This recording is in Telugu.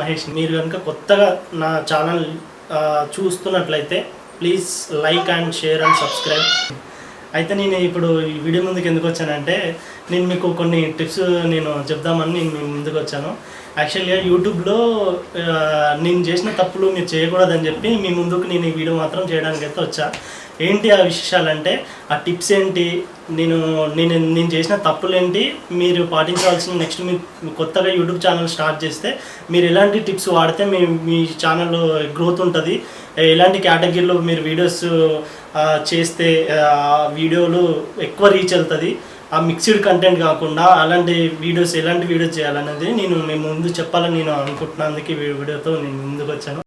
మహేష్. మీరు కనుక కొత్తగా నా ఛానల్ చూస్తున్నట్లయితే please like and share and subscribe. అయితే నేను ఇప్పుడు ఈ వీడియో ముందుకు ఎందుకు వచ్చానంటే, నేను మీకు కొన్ని టిప్స్ నేను చెప్దామని నేను మీ ముందుకు వచ్చాను. యాక్చువల్గా యూట్యూబ్లో నేను చేసిన తప్పులు మీరు చేయకూడదని చెప్పి మీ ముందుకు నేను ఈ వీడియో మాత్రం చేయడానికి అయితే వచ్చా. ఏంటి ఆ విశేషాలంటే, ఆ టిప్స్ ఏంటి, నేను చేసిన తప్పులు ఏంటి, మీరు పాటించాల్సిన నెక్స్ట్ మీరు కొత్తగా యూట్యూబ్ ఛానల్ స్టార్ట్ చేస్తే మీరు ఎలాంటి టిప్స్ వాడితే మీ ఛానల్ గ్రోత్ ఉంటుంది, ఎలాంటి కేటగిరీలో మీరు వీడియోస్ చేస్తే వీడియోలు ఎక్కువ రీచ్ వెళ్తుంది, ఆ మిక్స్డ్ కంటెంట్ కాకుండా అలాంటి వీడియోస్ ఎలాంటి వీడియోస్ చేయాలనేది నేను మీ ముందు చెప్పాలని నేను అనుకుంటున్నందుకు ఈ వీడియోతో నేను ముందుకు వచ్చాను.